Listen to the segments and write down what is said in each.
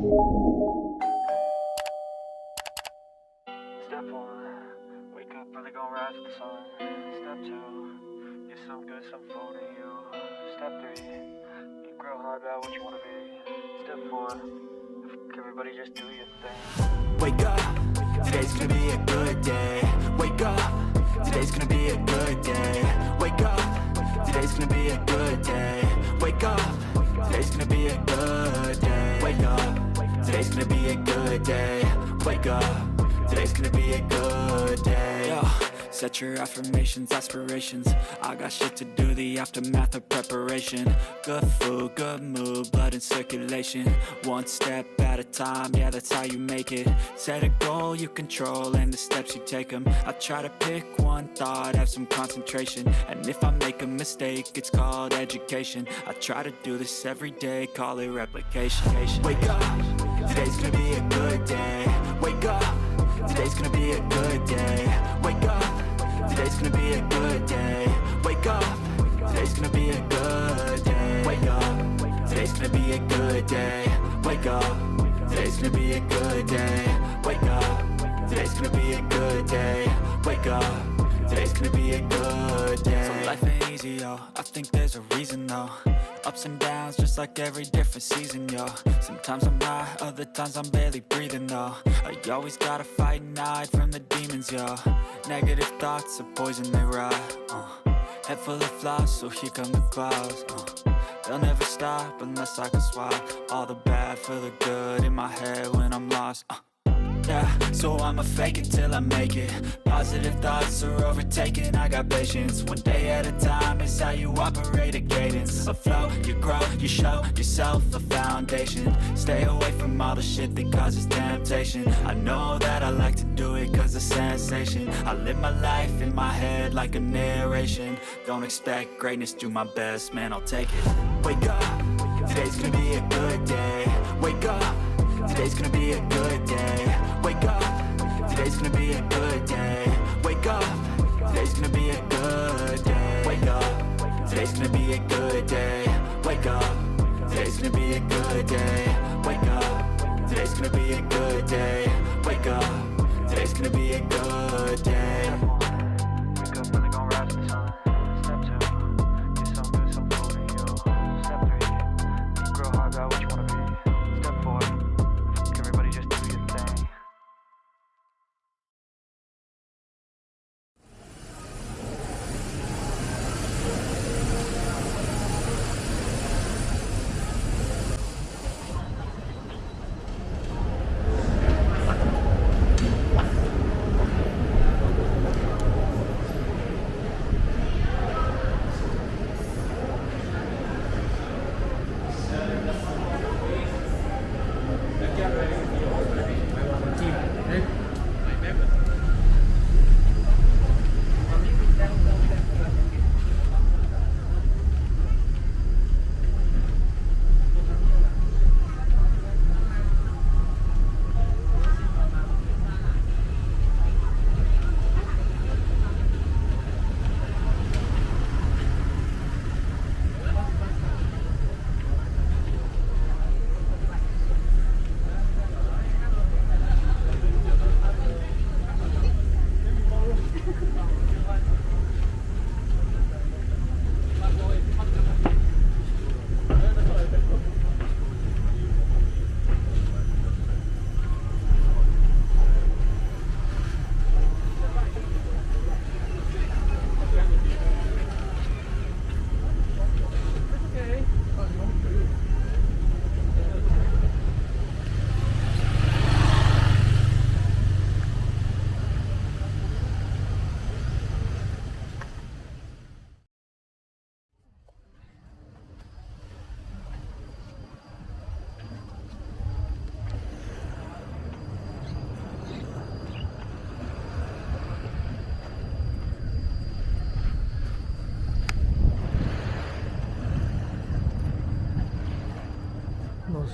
Step one, wake up early, gonna rise with the sun. Step two, get some good, some food in you. Step three, get real hard about what you wanna be. Step four, everybody just do your thing. Wake up, today's gonna be a good day. Wake up, today's gonna be a good day. Wake up, today's gonna be a good day. Wake up, today's gonna be a good day. Wake up, today's gonna be a good day. Wake up, today's gonna be a good day. Yo, set your affirmations, aspirations. I got shit to do, the aftermath of preparation. Good food, good mood, blood in circulation. One step at a time, yeah, that's how you make it. Set a goal you control and the steps you take them. I try to pick one thought, have some concentration. And if I make a mistake, it's called education. I try to do this every day, call it replication. Wake up, today's gonna be a good day. Wake up, today's gonna be a good day. Wake up, today's gonna be a good day. Wake up, today's gonna be a good day. Wake up, today's gonna be a good day. Wake up, today's gonna be a good day. Wake up, today's gonna be a good day. Wake up, today's gonna be a good day. So life ain't easy, yo, I think there's a reason though. Ups and downs, just like every different season, yo. Sometimes I'm high, other times I'm barely breathing, though. I always gotta fight and hide from the demons, yo. Negative thoughts are poison, they rot. Head full of flies, so here come the clouds. They'll never stop unless I can swap all the bad for the good in my head when I'm lost. Yeah, so I'ma fake it till I make it. Positive thoughts are overtaken, I got patience. One day at a time is how you operate a cadence. A flow, you grow, you show yourself a foundation. Stay away from all the shit that causes temptation. I know that I like to do it cause of sensation. I live my life in my head like a narration. Don't expect greatness, do my best, man, I'll take it. Wake up, today's gonna be a good day. Wake up, today's gonna be a good day. Wake up, today's gonna be a good day. Wake up, today's gonna be a good day. Wake up, today's gonna be a good day. Wake up, today's gonna be a good day. Wake up, today's gonna be a good day. Wake up, today's gonna be a good day. Wake up early, gonna rise with the sun. Step two, get some good, some food in you. Step three, think real hard about what you wanna be. Step four, everybody just do your thing.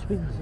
swings.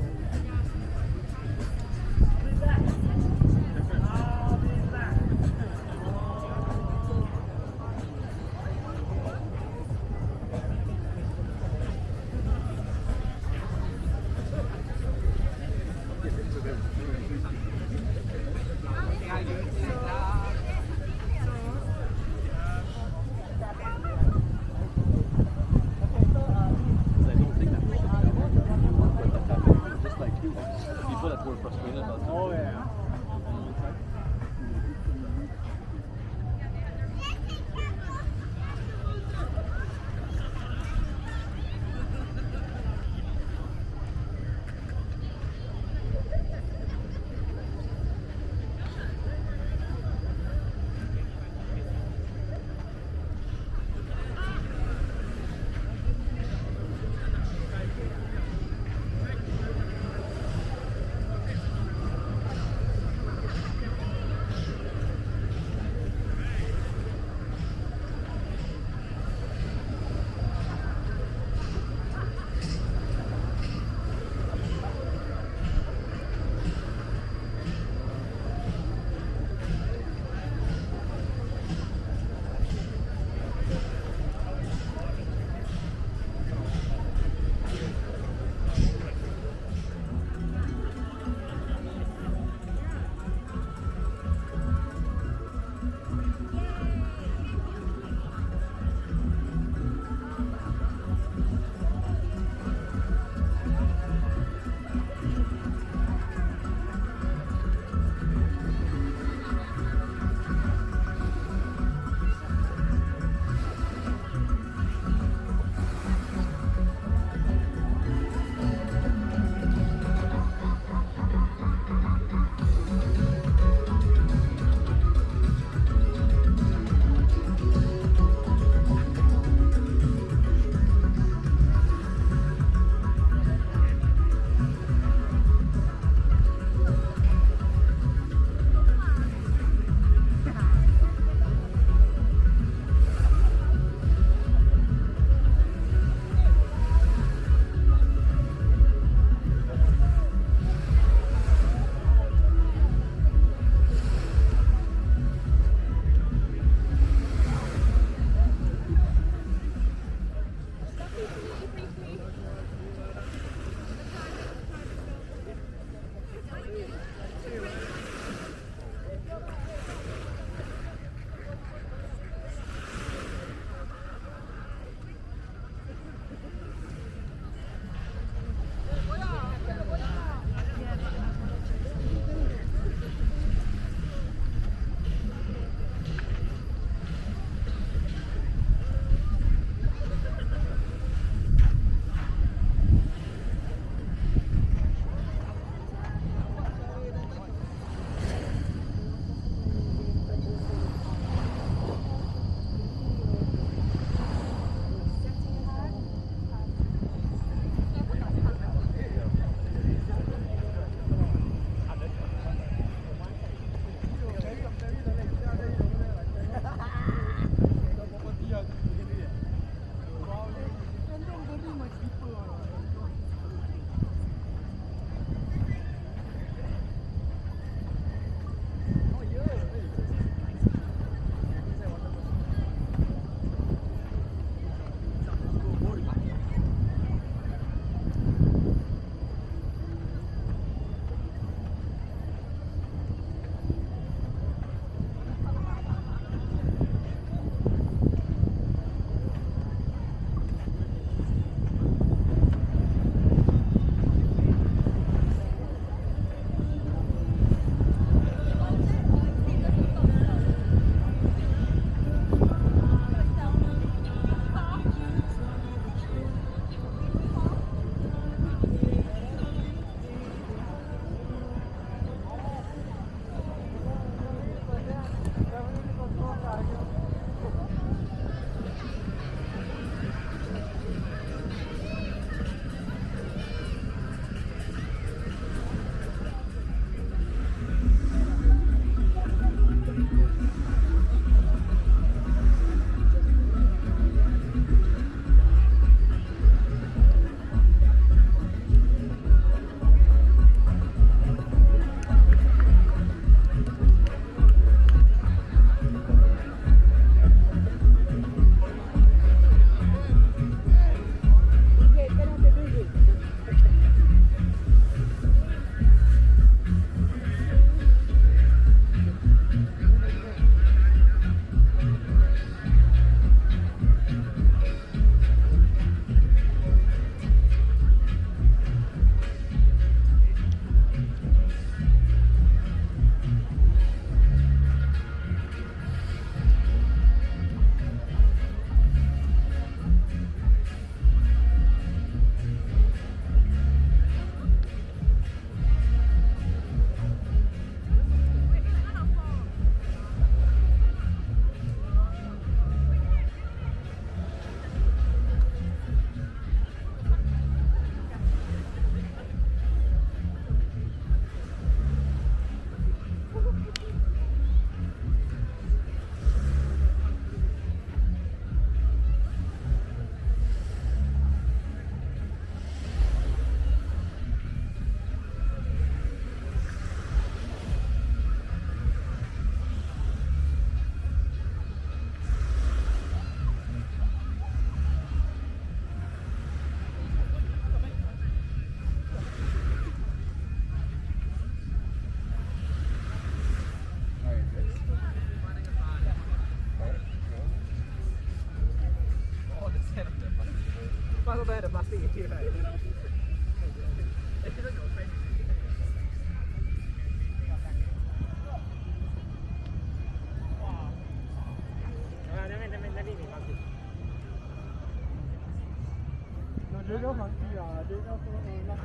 这个航机啊，这个那个。